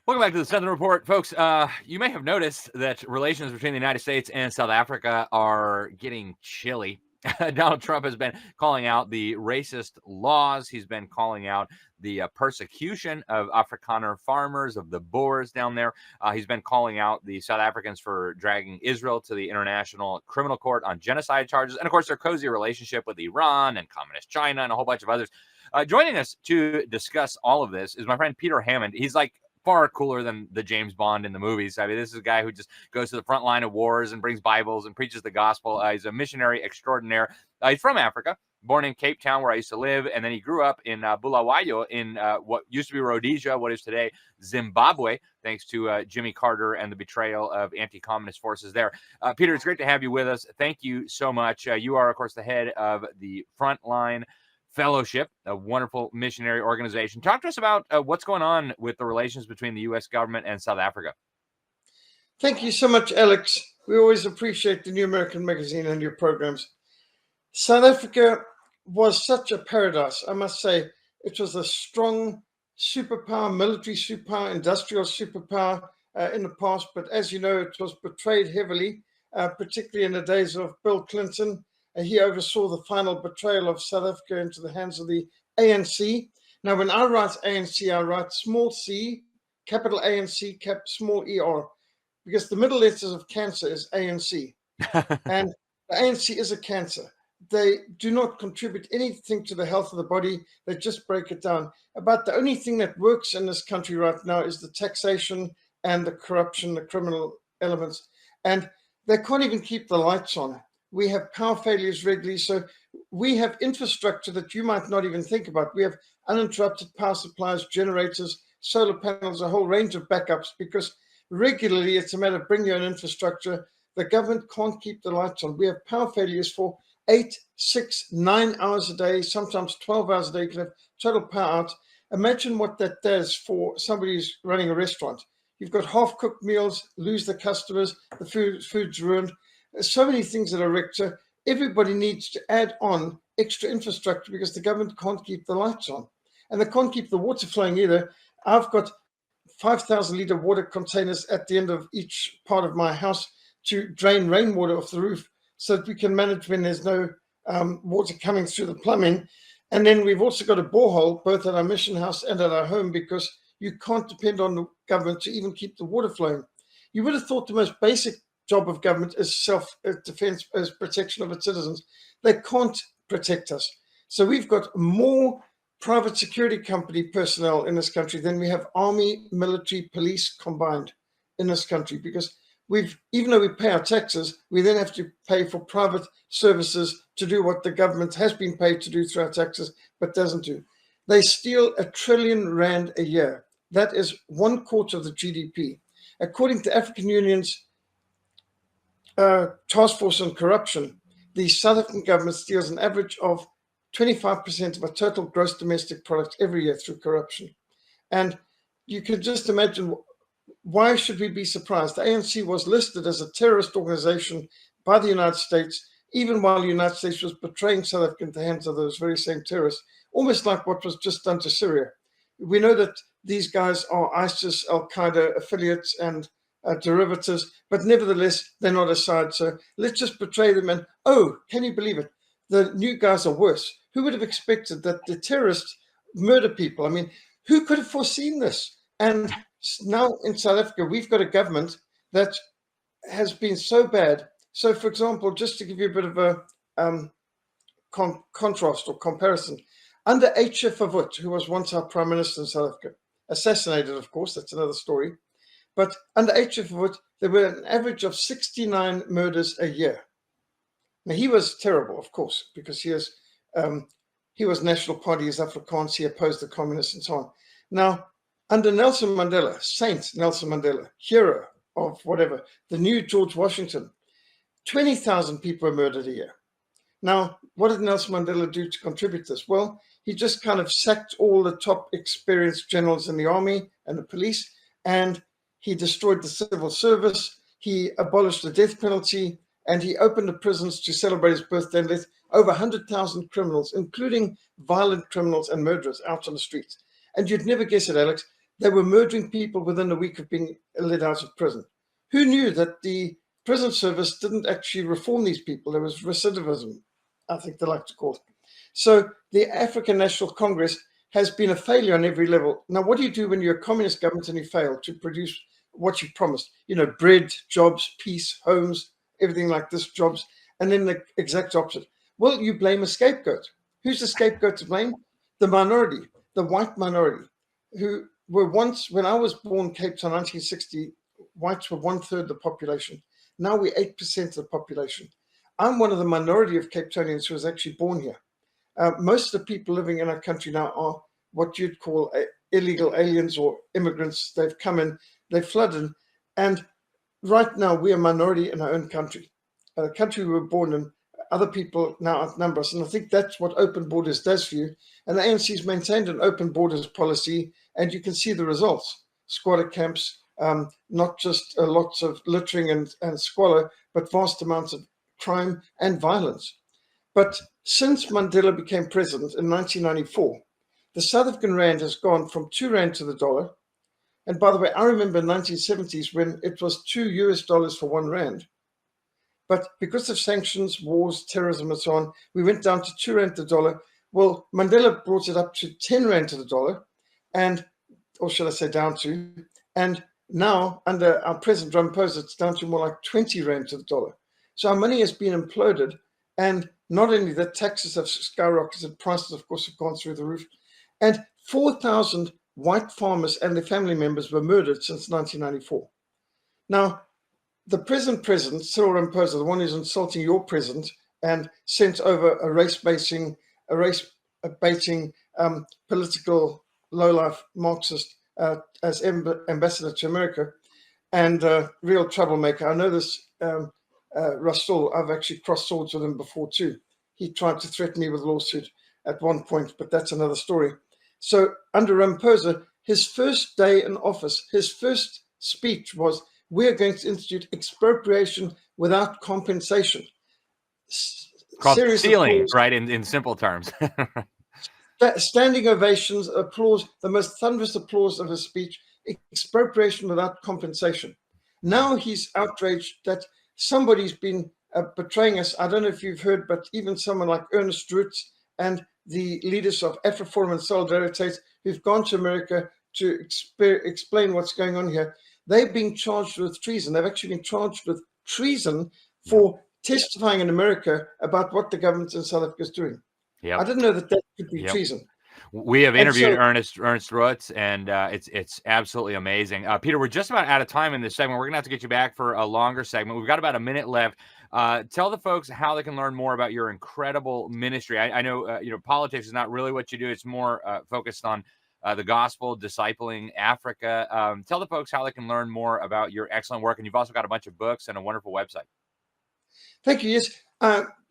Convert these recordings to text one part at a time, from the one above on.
Welcome back to the Sentinel Report, folks. You may have noticed that relations between the United States and South Africa are getting chilly. Donald Trump has been calling out the racist laws. He's been calling out the persecution of Afrikaner farmers, of the Boers down there. He's been calling out the South Africans for dragging Israel to the International Criminal Court on genocide charges. And of course, their cozy relationship with Iran and Communist China and a whole bunch of others. Joining us to discuss all of this is my friend Peter Hammond. He's like far cooler than the James Bond in the movies. I mean, this is a guy who just goes to the front line of wars and brings Bibles and preaches the gospel. He's a missionary extraordinaire. He's from Africa, born in Cape Town, where I used to live, and then he grew up in Bulawayo in what used to be Rhodesia, what is today Zimbabwe, thanks to Jimmy Carter and the betrayal of anti-communist forces there. Peter, it's great to have you with us. Thank you so much. You are, of course, the head of the Frontline Fellowship, a wonderful missionary organization. Talk to us about what's going on with the relations between the U.S. government and South Africa. Thank you so much, Alex. We always appreciate the New American Magazine and your programs. South Africa was such a paradise, I must say. It was a strong superpower, military superpower, industrial superpower in the past. But as you know, it was betrayed heavily, particularly in the days of Bill Clinton. He oversaw the final betrayal of South Africa into the hands of the ANC. Now, when I write ANC, I write small c, capital ANC, small ER, because the middle letters of cancer is ANC. And the ANC is a cancer. They do not contribute anything to the health of the body. They just break it down. About the only thing that works in this country right now is the taxation and the corruption, the criminal elements. And they can't even keep the lights on. We have power failures regularly. So we have infrastructure that you might not even think about. We have uninterrupted power supplies, generators, solar panels, a whole range of backups, because regularly it's a matter of bringing your own infrastructure. The government can't keep the lights on. We have power failures for 8, 6, 9 hours a day, sometimes 12 hours a day. You can have total power out. Imagine what that does for somebody who's running a restaurant. You've got half-cooked meals, lose the customers, the food's ruined. There's so many things that are wrecked. So everybody needs to add on extra infrastructure because the government can't keep the lights on. And they can't keep the water flowing either. I've got 5,000-litre water containers at the end of each part of my house to drain rainwater off the roof so that we can manage when there's no water coming through the plumbing. And then we've also got a borehole, both at our mission house and at our home, because you can't depend on the government to even keep the water flowing. You would have thought the most basic job of government is self-defense, as protection of its citizens. They can't protect us. So we've got more private security company personnel in this country than we have army, military, police combined in this country, because even though we pay our taxes, we then have to pay for private services to do what the government has been paid to do through our taxes, but doesn't do. They steal R1 trillion a year. That is 1/4 of the GDP. According to African Union's Task Force on Corruption, the South African government steals an average of 25% of our total gross domestic product every year through corruption. And you can just imagine, why should we be surprised? The ANC was listed as a terrorist organization by the United States, even while the United States was betraying South Africa into the hands of those very same terrorists, almost like what was just done to Syria. We know that these guys are ISIS, Al-Qaeda affiliates and derivatives, but nevertheless, they're not aside. So let's just betray them. And, oh, can you believe it? The new guys are worse. Who would have expected that the terrorists murder people? I mean, who could have foreseen this? And now in South Africa, we've got a government that has been so bad. So, for example, just to give you a bit of a contrast or comparison, under H.F. Verwoerd, who was once our prime minister in South Africa, assassinated, of course, that's another story. But under H.F. Verwoerd, there were an average of 69 murders a year. Now, he was terrible, of course, because he was National Party, he was Afrikaans, he opposed the communists and so on. Now, under Nelson Mandela, Saint Nelson Mandela, hero of whatever, the new George Washington, 20,000 people were murdered a year. Now, what did Nelson Mandela do to contribute to this? Well, he just kind of sacked all the top experienced generals in the army and the police, and he destroyed the civil service, he abolished the death penalty, and he opened the prisons to celebrate his birthday and let over 100,000 criminals, including violent criminals and murderers, out on the streets. And you'd never guess it, Alex, they were murdering people within a week of being let out of prison. Who knew that the prison service didn't actually reform these people? There was recidivism, I think they like to call it. So the African National Congress has been a failure on every level. Now, what do you do when you're a communist government and you fail to produce what you promised? You know, bread, jobs, peace, homes, everything like this, jobs, and then the exact opposite. Well, you blame a scapegoat. Who's the scapegoat to blame? The minority, the white minority, who were once, when I was born, Cape Town, 1960, whites were 1/3 of the population. Now we're 8% of the population. I'm one of the minority of Cape Townians who was actually born here. Most of the people living in our country now are what you'd call illegal aliens or immigrants. They've come in, they've flooded, and right now we're a minority in our own country. The country we were born in, other people now outnumber us, and I think that's what open borders does for you. And the ANC's maintained an open borders policy, and you can see the results. Squatter camps, not just lots of littering and squalor, but vast amounts of crime and violence. But since Mandela became president in 1994, the South African rand has gone from 2 rand to the dollar. And by the way, I remember in the 1970s when it was $2 for 1 rand. But because of sanctions, wars, terrorism, and so on, we went down to 2 rand to the dollar. Well, Mandela brought it up to 10 rand to the dollar, and, or should I say down to, and now under our President Ramaphosa, it's down to more like 20 rand to the dollar. So our money has been imploded, and not only that, taxes have skyrocketed, prices, of course, have gone through the roof, and 4,000 white farmers and their family members were murdered since 1994. Now, the present president, Cyril Ramaphosa, the one who's insulting your president and sent over a race-baiting political lowlife Marxist as ambassador to America and real troublemaker. I know this Russell, I've actually crossed swords with him before too. He tried to threaten me with a lawsuit at one point, but that's another story. So under Ramaphosa, his first day in office, his first speech was, we're going to institute expropriation without compensation. Called Serious stealing, applause, right? In simple terms. standing ovations, applause, the most thunderous applause of his speech, expropriation without compensation. Now he's outraged that somebody's been betraying us. I don't know if you've heard, but even someone like Ernest Roots and the leaders of AfriForum and Solidarity who've gone to America to explain what's going on here, they've been charged with treason. They've actually been charged with treason for testifying in America about what the government in South Africa is doing. Yep. I didn't know that could be treason. We have interviewed Ernest Roots, and it's absolutely amazing. Peter, we're just about out of time in this segment. We're going to have to get you back for a longer segment. We've got about a minute left. Tell the folks how they can learn more about your incredible ministry. I know politics is not really what you do. It's more focused on the gospel, discipling Africa. Tell the folks how they can learn more about your excellent work. And you've also got a bunch of books and a wonderful website. Thank you. Yes,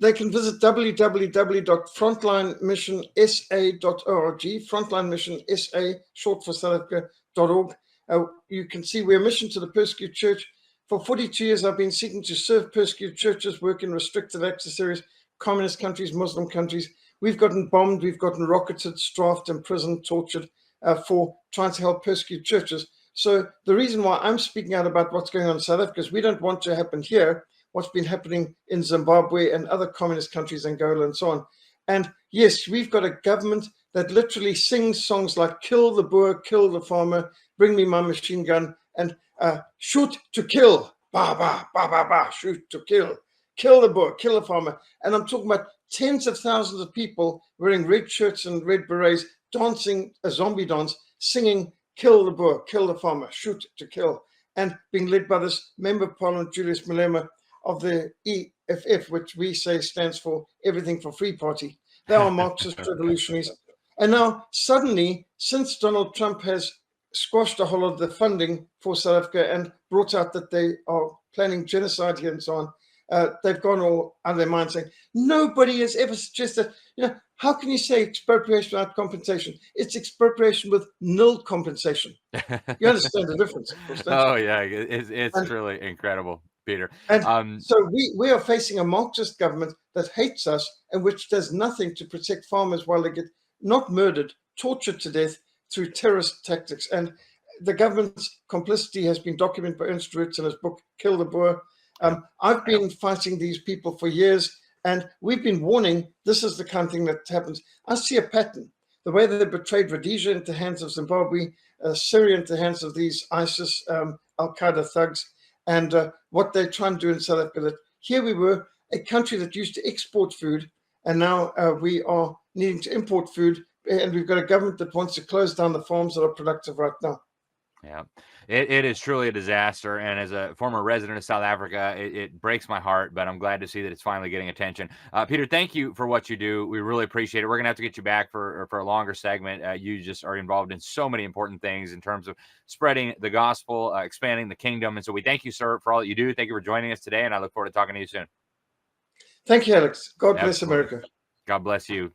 they can visit www.frontlinemissionsa.org, Frontline Mission SA, short for South Africa.org. You can see we're a mission to the persecuted church. For 42 years, I've been seeking to serve persecuted churches, work in restricted access areas, communist countries, Muslim countries. We've gotten bombed, we've gotten rocketed, strafed, imprisoned, tortured for trying to help persecuted churches. So the reason why I'm speaking out about what's going on in South Africa is we don't want to happen here what's been happening in Zimbabwe and other communist countries, Angola and so on. And yes, we've got a government that literally sings songs like kill the Boer, kill the farmer, bring me my machine gun, and shoot to kill, ba, ba, ba, ba, ba, shoot to kill the Boer, kill the farmer. And I'm talking about tens of thousands of people wearing red shirts and red berets, dancing a zombie dance, singing kill the Boer, kill the farmer, shoot to kill, and being led by this Member of Parliament, Julius Malema, of the EFF, which we say stands for Everything for Free Party. They are Marxist revolutionaries. And now suddenly, since Donald Trump has squashed a whole lot of the funding for South Africa and brought out that they are planning genocide here and so on, they've gone all out of their mind saying, nobody has ever suggested, how can you say expropriation without compensation? It's expropriation with nil compensation. You understand the difference, of course, Oh, yeah, it's truly incredible, Peter. And so we are facing a Marxist government that hates us and which does nothing to protect farmers while they get not murdered, tortured to death through terrorist tactics. And the government's complicity has been documented by Ernst Roots in his book, Kill the Boer. I've been fighting these people for years, and we've been warning this is the kind of thing that happens. I see a pattern. The way that they betrayed Rhodesia into the hands of Zimbabwe, Syria into the hands of these ISIS, Al-Qaeda thugs, and what they're trying to do in South Africa. That here we were, a country that used to export food, and now we are needing to import food, and we've got a government that wants to close down the farms that are productive right now. Yeah, it is truly a disaster. And as a former resident of South Africa, it breaks my heart, but I'm glad to see that it's finally getting attention. Peter, thank you for what you do. We really appreciate it. We're going to have to get you back for a longer segment. You just are involved in so many important things in terms of spreading the gospel, expanding the kingdom. And so we thank you, sir, for all that you do. Thank you for joining us today, and I look forward to talking to you soon. Thank you, Alex. God bless America. God bless you.